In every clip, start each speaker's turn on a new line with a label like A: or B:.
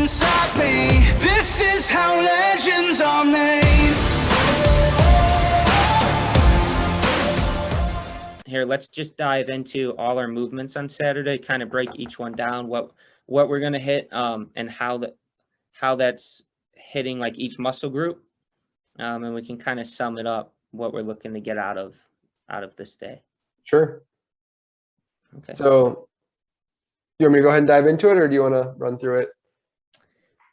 A: inside me. This is how legends are made.
B: Here, let's just dive into all our movements on Saturday, kind of break each one down, what we're going to hit, and how that's hitting like each muscle group. And we can kind of sum it up what we're looking to get out of this day.
C: Sure.
B: Okay.
C: So you want me to go ahead and dive into it, or do you want to run through it?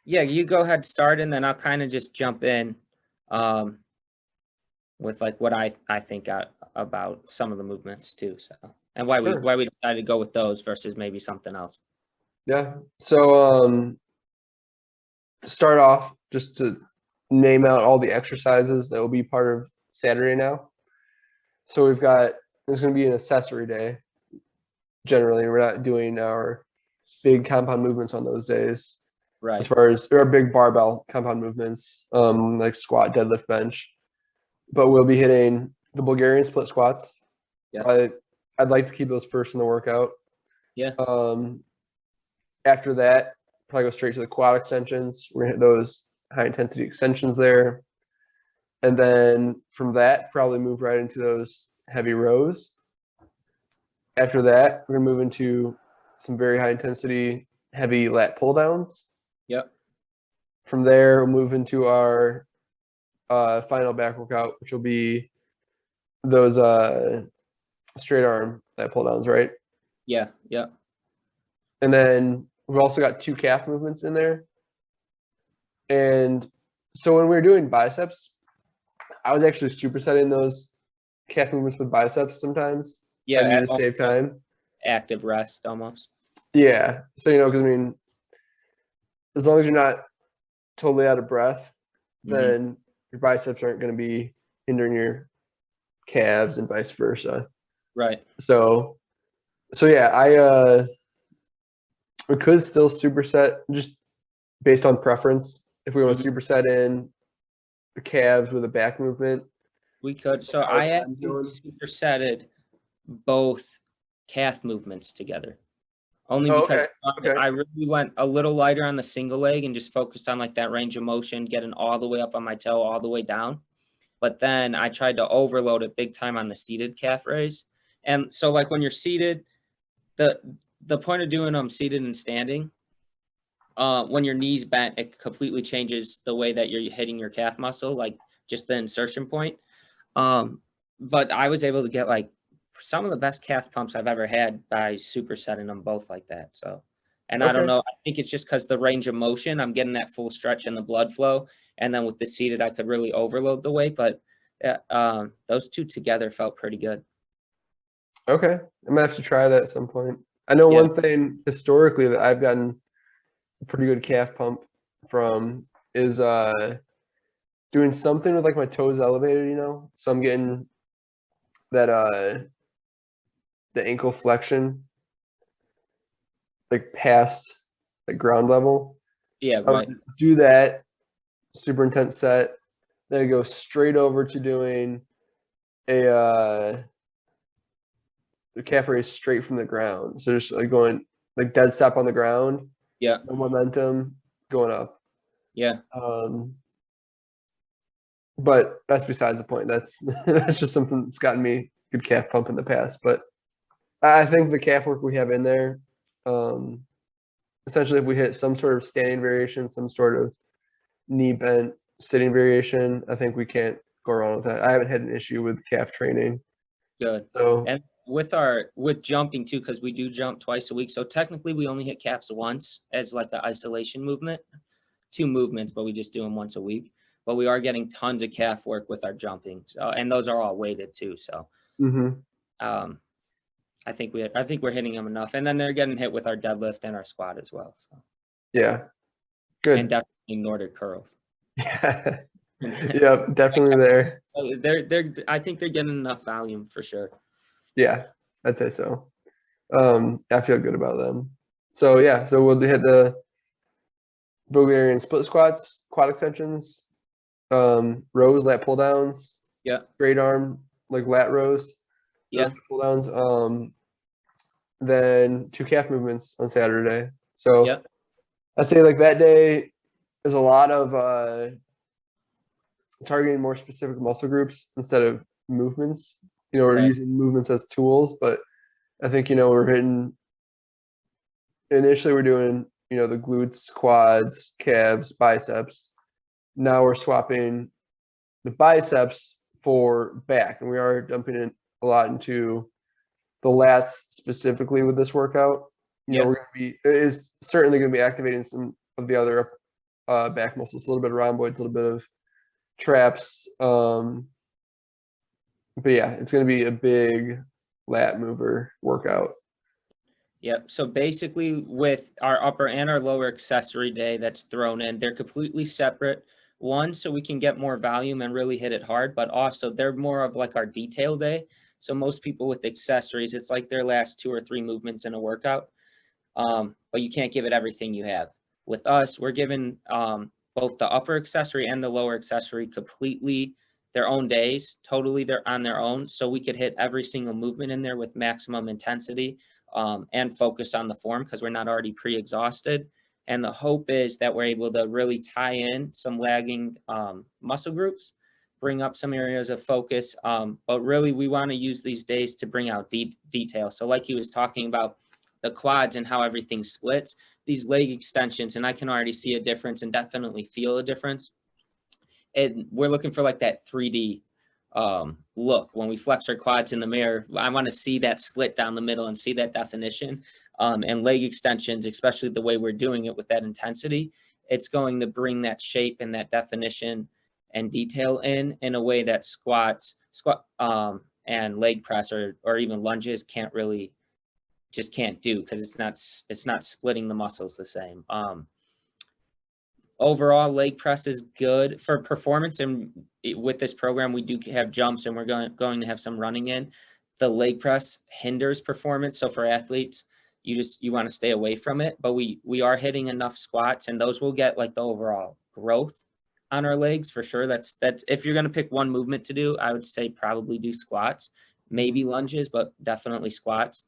B: Yeah, you go ahead, start, and then I'll kind of just jump in with like what I think about some of the movements too. So, and why
C: Sure.
B: we decided to go with those versus maybe something else.
C: Yeah. So to start off, just to name out all the exercises that will be part of Saturday now. So there's going to be an accessory day. Generally, we're not doing our big compound movements on those days.
B: Right.
C: As far as there are big barbell compound movements, like squat, deadlift, bench. But we'll be hitting the Bulgarian split squats.
B: Yeah.
C: I'd like to keep those first in the workout.
B: Yeah.
C: After that, probably go straight to the quad extensions. We're gonna hit those high intensity extensions there. And then from that, probably move right into those heavy rows. After that, we're gonna move into some very high intensity, heavy lat pull downs.
B: Yep.
C: From there, we'll move into our final back workout, which will be those straight arm lat pull downs, right?
B: Yeah. Yeah.
C: And then we've also got 2 calf movements in there. And so when we were doing biceps, I was actually supersetting those calf movements with biceps sometimes.
B: Yeah.
C: I need to save time.
B: Active rest almost.
C: Yeah. So, because I mean, as long as you're not totally out of breath, then your biceps aren't going to be hindering your calves and vice versa.
B: Right.
C: So yeah, we could still superset just based on preference. If we want to superset in the calves with a back movement,
B: we could. So I actually supersetted both calf movements together. Only because I really went a little lighter on the single leg and just focused on like that range of motion, getting all the way up on my toe, all the way down. But then I tried to overload it big time on the seated calf raise. And so like when you're seated, the point of doing them seated and standing, when your knees bent, it completely changes the way that you're hitting your calf muscle, like just the insertion point. But I was able to get like some of the best calf pumps I've ever had by supersetting them both like that. So, and I don't know, I think it's just because the range of motion, I'm getting that full stretch in the blood flow. And then with the seated, I could really overload the weight, but those two together felt pretty good.
C: Okay. I'm gonna have to try that at some point. I know one thing historically that I've gotten a pretty good calf pump from is doing something with like my toes elevated, So I'm getting that the ankle flexion like past like ground level.
B: Yeah,
C: I would do that super intense set, then go straight over to doing a calf raise straight from the ground. So just like going like dead stop on the ground.
B: Yeah.
C: No momentum going up.
B: Yeah.
C: But that's besides the point. That's just something that's gotten me good calf pump in the past. But I think the calf work we have in there, essentially if we hit some sort of standing variation, some sort of knee bent sitting variation, I think we can't go wrong with that. I haven't had an issue with calf training.
B: Good.
C: So
B: and with jumping too, because we do jump twice a week. So technically we only hit calves once as like the isolation movement, 2 movements, but we just do them once a week. But we are getting tons of calf work with our jumping. So, and those are all weighted too. So I think we're hitting them enough. And then they're getting hit with our deadlift and our squat as well. So
C: yeah. Good.
B: And definitely Nordic curls.
C: Yeah. Yep, definitely there.
B: I think they're getting enough volume for sure.
C: Yeah, I'd say so. I feel good about them. So yeah, so we'll hit the Bulgarian split squats, quad extensions, rows, lat pull downs, straight arm like lat rows, pull downs, then 2 calf movements on Saturday. So I'd say like that day is a lot of targeting more specific muscle groups instead of movements. We're
B: Right.
C: using movements as tools, but I think, we're hitting, initially we're doing, the glutes, quads, calves, biceps. Now we're swapping the biceps for back, and we are dumping it a lot into the lats specifically with this workout.
B: Yeah.
C: We're going to be, it is certainly going to be activating some of the other back muscles, a little bit of rhomboids, a little bit of traps. But yeah, it's going to be a big lat mover workout.
B: Yep. So basically with our upper and our lower accessory day that's thrown in, they're completely separate. One, so we can get more volume and really hit it hard, but also they're more of like our detail day. So most people with accessories, it's like their last 2 or 3 movements in a workout. But you can't give it everything you have. With us, we're giving both the upper accessory and the lower accessory completely their own days, totally they're on their own. So we could hit every single movement in there with maximum intensity and focus on the form because we're not already pre-exhausted. And the hope is that we're able to really tie in some lagging muscle groups, bring up some areas of focus. But really, we want to use these days to bring out detail. So like he was talking about, the quads and how everything splits, these leg extensions, and I can already see a difference and definitely feel a difference. And we're looking for like that 3D look. When we flex our quads in the mirror, I want to see that split down the middle and see that definition. And leg extensions, especially the way we're doing it with that intensity, it's going to bring that shape and that definition and detail in a way that squat and leg press or even lunges just can't do because it's not splitting the muscles the same. Overall, leg press is good for performance, and with this program, we do have jumps, and we're going to have some running in. The leg press hinders performance, so for athletes, you want to stay away from it. But we are hitting enough squats, and those will get like the overall growth on our legs for sure. That's if you're going to pick one movement to do, I would say probably do squats, maybe lunges, but definitely squats.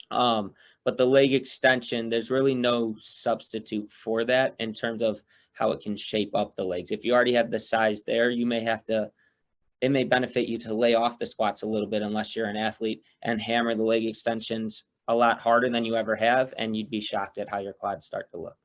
B: But the leg extension, there's really no substitute for that in terms of how it can shape up the legs. If you already have the size there, it may benefit you to lay off the squats a little bit unless you're an athlete and hammer the leg extensions a lot harder than you ever have. And you'd be shocked at how your quads start to look.